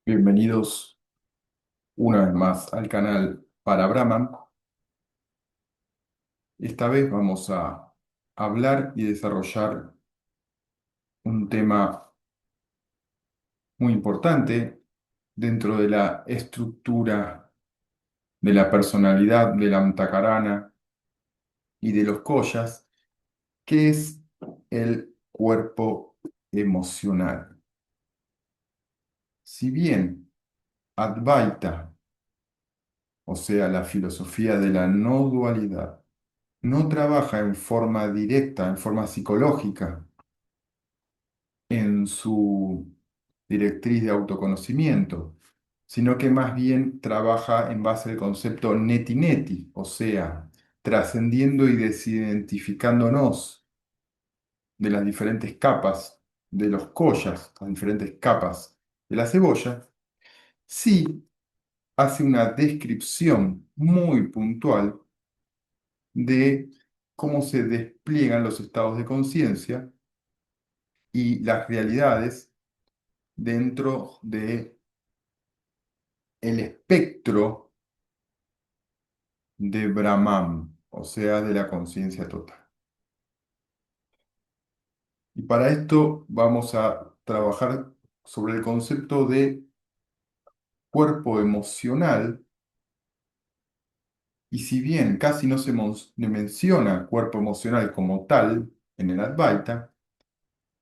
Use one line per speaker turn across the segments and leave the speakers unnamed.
Bienvenidos una vez más al canal para Brahman. Esta vez vamos a hablar y desarrollar un tema muy importante dentro de la estructura de la personalidad de la Antakarana y de los Koyas, que es el cuerpo emocional. Si bien Advaita, o sea, la filosofía de la no dualidad, no trabaja en forma directa, en forma psicológica, en su directriz de autoconocimiento, sino que más bien trabaja en base al concepto neti-neti, o sea, trascendiendo y desidentificándonos de las diferentes capas de los collas, las diferentes capas de la cebolla, sí hace una descripción muy puntual de cómo se despliegan los estados de conciencia y las realidades dentro de el espectro de Brahman, o sea, de la conciencia total. Y para esto vamos a trabajar sobre el concepto de cuerpo emocional, y si bien casi no se menciona cuerpo emocional como tal en el Advaita,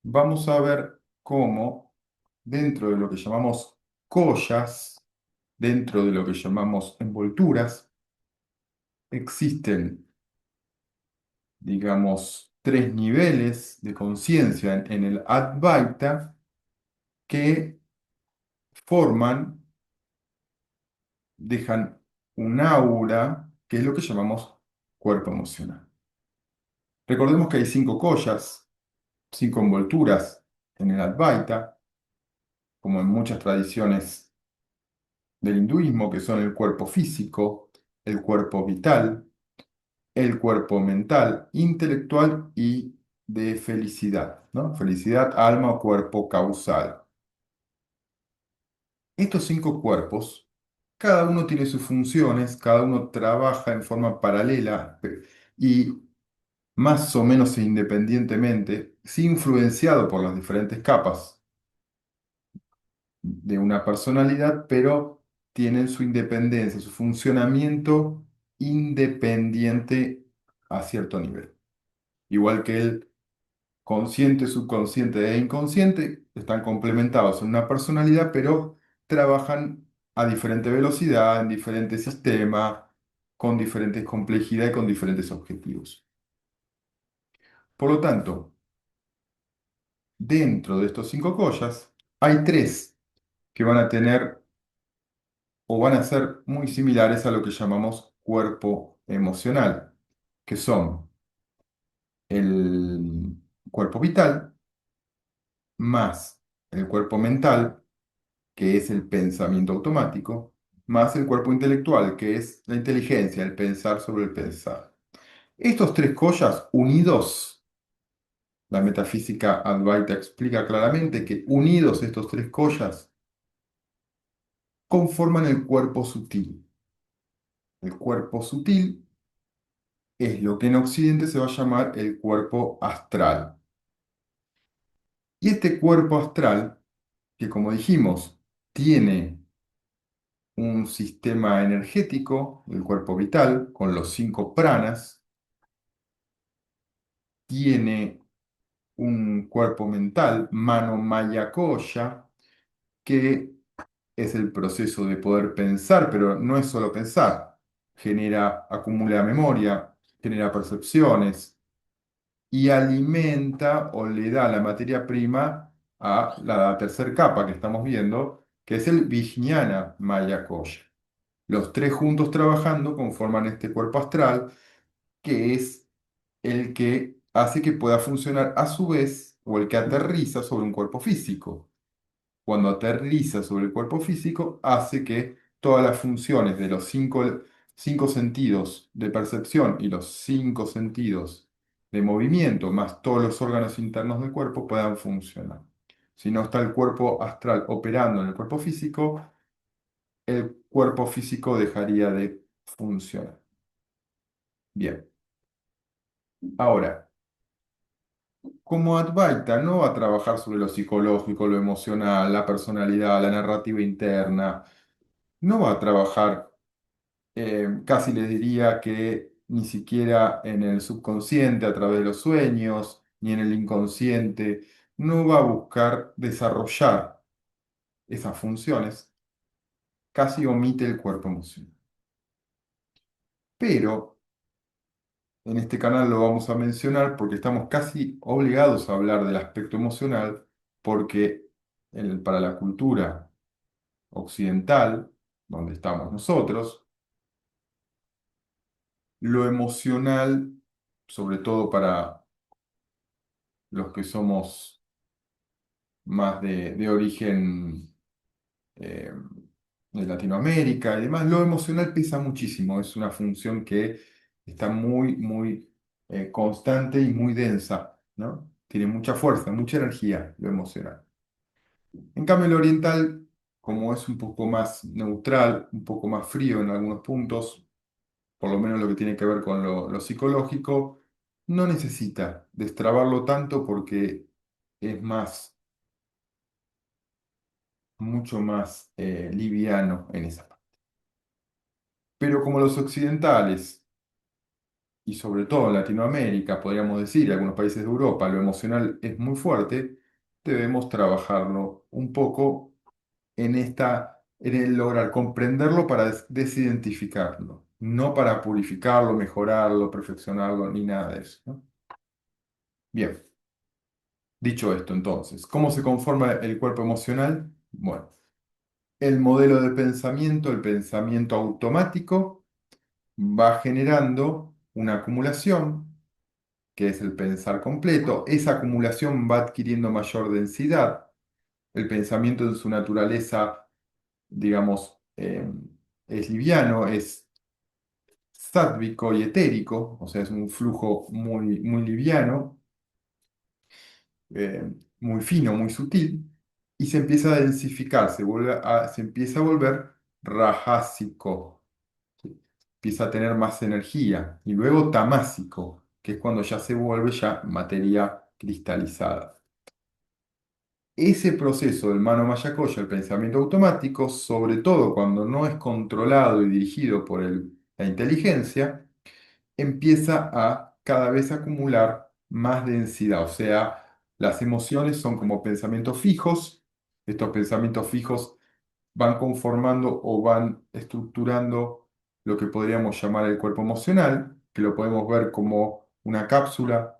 vamos a ver cómo dentro de lo que llamamos collas, dentro de lo que llamamos envolturas, existen, digamos, tres niveles de conciencia en el Advaita que forman, dejan un aura, que es lo que llamamos cuerpo emocional. Recordemos que hay cinco collas, cinco envolturas en el Advaita, como en muchas tradiciones del hinduismo, que son el cuerpo físico, el cuerpo vital, el cuerpo mental, intelectual y de felicidad, ¿no? Felicidad, alma o cuerpo causal. Estos cinco cuerpos, cada uno tiene sus funciones, cada uno trabaja en forma paralela y más o menos independientemente, sí influenciado por las diferentes capas de una personalidad, pero tienen su independencia, su funcionamiento independiente a cierto nivel. Igual que el consciente, subconsciente e inconsciente están complementados en una personalidad, pero trabajan a diferente velocidad, en diferentes sistemas, con diferentes complejidades y con diferentes objetivos. Por lo tanto, dentro de estos cinco collas, hay tres que van a tener o van a ser muy similares a lo que llamamos cuerpo emocional, que son el cuerpo vital más el cuerpo mental, que es el pensamiento automático, más el cuerpo intelectual, que es la inteligencia, el pensar sobre el pensar. Estos tres collas unidos, la metafísica Advaita explica claramente que unidos estos tres collas conforman el cuerpo sutil. El cuerpo sutil es lo que en Occidente se va a llamar el cuerpo astral. Y este cuerpo astral, que como dijimos, tiene un sistema energético, el cuerpo vital, con los cinco pranas, tiene un cuerpo mental, mano maya koya, que es el proceso de poder pensar, pero no es solo pensar, acumula memoria, genera percepciones y alimenta o le da la materia prima a la tercera capa que estamos viendo, que es el Vijnana Maya Koya. Los tres juntos trabajando conforman este cuerpo astral, que es el que hace que pueda funcionar a su vez, o el que aterriza sobre un cuerpo físico. Cuando aterriza sobre el cuerpo físico, hace que todas las funciones de los cinco sentidos de percepción y los cinco sentidos de movimiento, más todos los órganos internos del cuerpo, puedan funcionar. Si no está el cuerpo astral operando en el cuerpo físico, el cuerpo físico dejaría de funcionar. Bien, ahora, como Advaita no va a trabajar sobre lo psicológico, lo emocional, la personalidad, la narrativa interna, no va a trabajar, casi les diría que ni siquiera en el subconsciente a través de los sueños, ni en el inconsciente, no va a buscar desarrollar esas funciones, casi omite el cuerpo emocional. Pero en este canal lo vamos a mencionar porque estamos casi obligados a hablar del aspecto emocional, porque para la cultura occidental, donde estamos nosotros, lo emocional, sobre todo para los que somos más de origen eh, de Latinoamérica y demás, lo emocional pesa muchísimo, es una función que está muy constante y muy densa, ¿no? Tiene mucha fuerza, mucha energía lo emocional. En cambio, el oriental, como es un poco más neutral, un poco más frío en algunos puntos, por lo menos lo que tiene que ver con lo psicológico, no necesita destrabarlo tanto porque es mucho más liviano en esa parte. Pero como los occidentales, y sobre todo en Latinoamérica, podríamos decir, y algunos países de Europa, lo emocional es muy fuerte, debemos trabajarlo un poco en el lograr comprenderlo para desidentificarlo, no para purificarlo, mejorarlo, perfeccionarlo, ni nada de eso, ¿no? Bien, dicho esto entonces, ¿cómo se conforma el cuerpo emocional? Bueno, el modelo de pensamiento, el pensamiento automático, va generando una acumulación, que es el pensar completo. Esa acumulación va adquiriendo mayor densidad. El pensamiento en su naturaleza, digamos, es liviano, es sádvico y etérico, o sea, es un flujo muy liviano, muy fino, muy sutil, y se empieza a densificar, se empieza a volver rajásico, empieza a tener más energía, y luego tamásico, que es cuando ya se vuelve ya materia cristalizada. Ese proceso del mano Mayacoya, el pensamiento automático, sobre todo cuando no es controlado y dirigido por la inteligencia, empieza a cada vez acumular más densidad. O sea, las emociones son como pensamientos fijos. Estos pensamientos fijos van conformando o van estructurando lo que podríamos llamar el cuerpo emocional, que lo podemos ver como una cápsula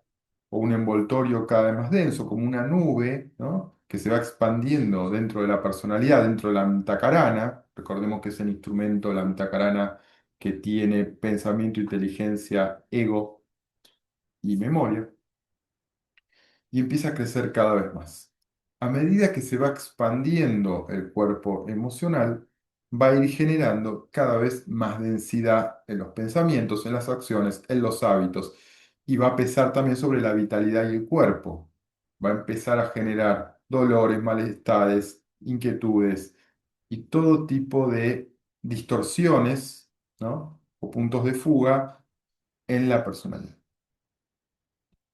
o un envoltorio cada vez más denso, como una nube, ¿no? Que se va expandiendo dentro de la personalidad, dentro de la mitacarana. Recordemos que es el instrumento, la mitacarana, que tiene pensamiento, inteligencia, ego y memoria, y empieza a crecer cada vez más. A medida que se va expandiendo el cuerpo emocional, va a ir generando cada vez más densidad en los pensamientos, en las acciones, en los hábitos, y va a pesar también sobre la vitalidad y el cuerpo. Va a empezar a generar dolores, malestares, inquietudes y todo tipo de distorsiones, ¿no? O puntos de fuga en la personalidad.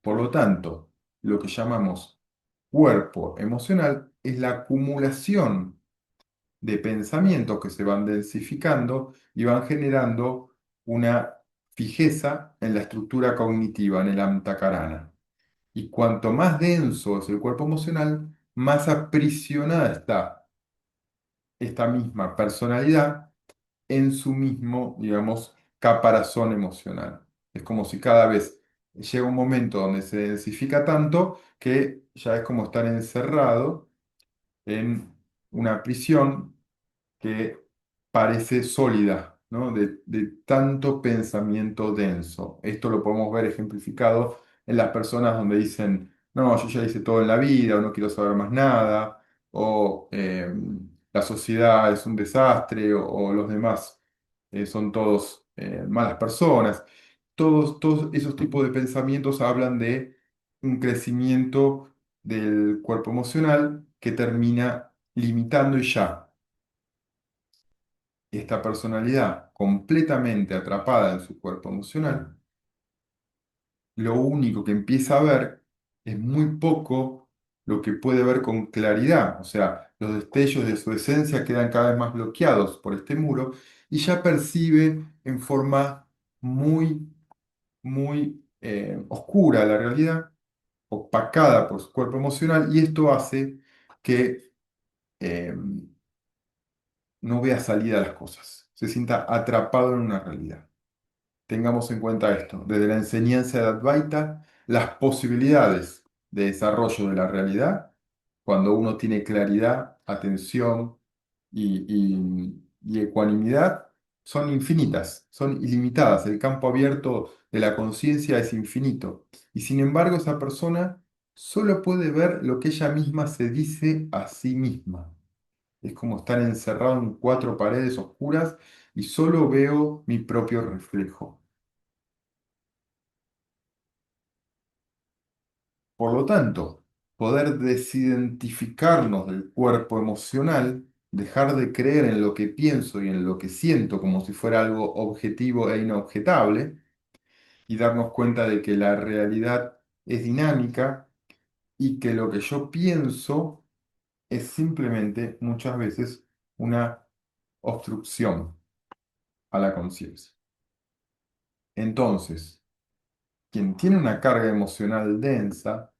Por lo tanto, lo que llamamos cuerpo emocional es la acumulación de pensamientos que se van densificando y van generando una fijeza en la estructura cognitiva, en el antacarana. Y cuanto más denso es el cuerpo emocional, más aprisionada está esta misma personalidad en su mismo, digamos, caparazón emocional. Es como si cada vez llega un momento donde se densifica tanto que ya es como estar encerrado en una prisión que parece sólida, ¿no? De tanto pensamiento denso. Esto lo podemos ver ejemplificado en las personas donde dicen, no, yo ya hice todo en la vida, o no quiero saber más nada, o la sociedad es un desastre, o los demás son todos malas personas. Todos esos tipos de pensamientos hablan de un crecimiento del cuerpo emocional que termina limitando y ya esta personalidad completamente atrapada en su cuerpo emocional, lo único que empieza a ver es muy poco lo que puede ver con claridad. O sea, los destellos de su esencia quedan cada vez más bloqueados por este muro y ya percibe en forma muy, muy oscura la realidad, opacada por su cuerpo emocional, y esto hace que eh, no vea salida a las cosas, se sienta atrapado en una realidad. Tengamos en cuenta esto, desde la enseñanza de Advaita, las posibilidades de desarrollo de la realidad, cuando uno tiene claridad, atención y ecuanimidad, son infinitas, son ilimitadas. El campo abierto de la conciencia es infinito. Y sin embargo, esa persona solo puede ver lo que ella misma se dice a sí misma. Es como estar encerrado en cuatro paredes oscuras y solo veo mi propio reflejo. Por lo tanto, poder desidentificarnos del cuerpo emocional, dejar de creer en lo que pienso y en lo que siento como si fuera algo objetivo e inobjetable, y darnos cuenta de que la realidad es dinámica y que lo que yo pienso es simplemente muchas veces una obstrucción a la conciencia. Entonces, quien tiene una carga emocional densa,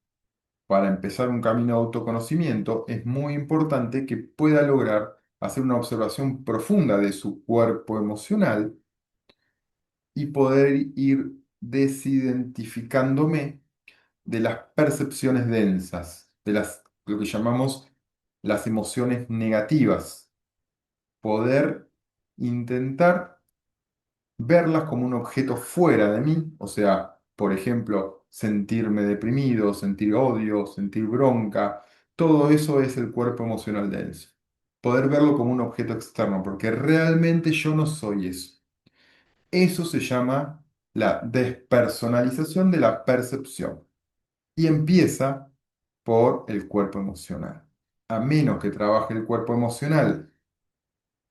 para empezar un camino de autoconocimiento, es muy importante que pueda lograr hacer una observación profunda de su cuerpo emocional y poder ir desidentificándome de las percepciones densas, de lo que llamamos las emociones negativas. Poder intentar verlas como un objeto fuera de mí, o sea, por ejemplo, sentirme deprimido, sentir odio, sentir bronca, todo eso es el cuerpo emocional denso. Poder verlo como un objeto externo, porque realmente yo no soy eso. Eso se llama la despersonalización de la percepción y empieza por el cuerpo emocional. A menos que trabaje el cuerpo emocional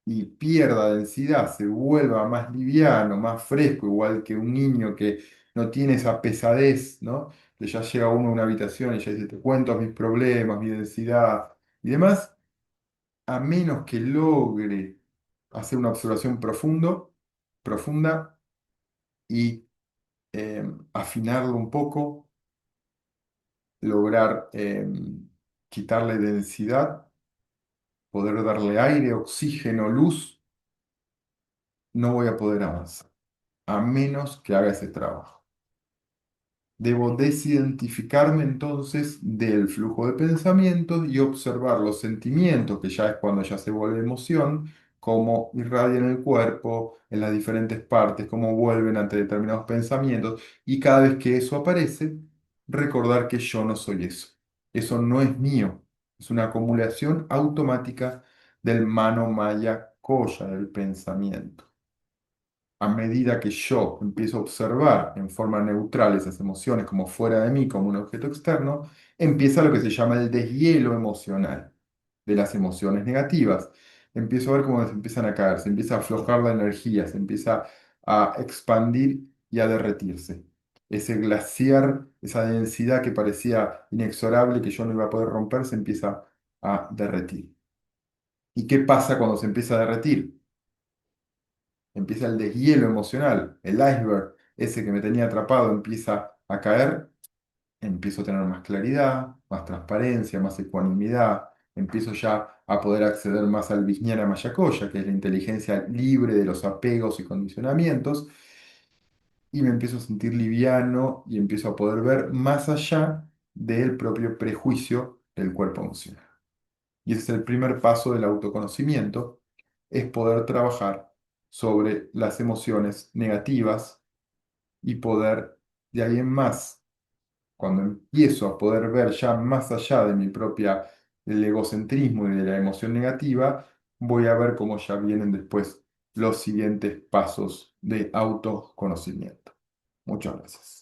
y pierda densidad, se vuelva más liviano, más fresco, igual que un niño que no tiene esa pesadez, ¿no? Que ya llega uno a una habitación y ya dice, te cuento mis problemas, mi densidad y demás, a menos que logre hacer una observación profunda y afinarlo un poco, lograr quitarle densidad, poder darle aire, oxígeno, luz, no voy a poder avanzar, a menos que haga ese trabajo. Debo desidentificarme entonces del flujo de pensamientos y observar los sentimientos, que ya es cuando ya se vuelve emoción, cómo irradian el cuerpo en las diferentes partes, cómo vuelven ante determinados pensamientos, y cada vez que eso aparece, recordar que yo no soy eso. Eso no es mío, es una acumulación automática del mano maya koya, del pensamiento. A medida que yo empiezo a observar en forma neutral esas emociones como fuera de mí, como un objeto externo, empieza lo que se llama el deshielo emocional de las emociones negativas. Empiezo a ver cómo se empiezan a caer, se empieza a aflojar la energía, se empieza a expandir y a derretirse. Ese glaciar, esa densidad que parecía inexorable, que yo no iba a poder romper, se empieza a derretir. ¿Y qué pasa cuando se empieza a derretir? Empieza el deshielo emocional, el iceberg, ese que me tenía atrapado, empieza a caer, empiezo a tener más claridad, más transparencia, más ecuanimidad, empiezo ya a poder acceder más al Vijnana Mayakoya, que es la inteligencia libre de los apegos y condicionamientos, y me empiezo a sentir liviano y empiezo a poder ver más allá del propio prejuicio del cuerpo emocional. Y ese es el primer paso del autoconocimiento, es poder trabajar sobre las emociones negativas y poder, de ahí en más, cuando empiezo a poder ver ya más allá de mi propia, del egocentrismo y de la emoción negativa, voy a ver cómo ya vienen después los siguientes pasos de autoconocimiento. Muchas gracias.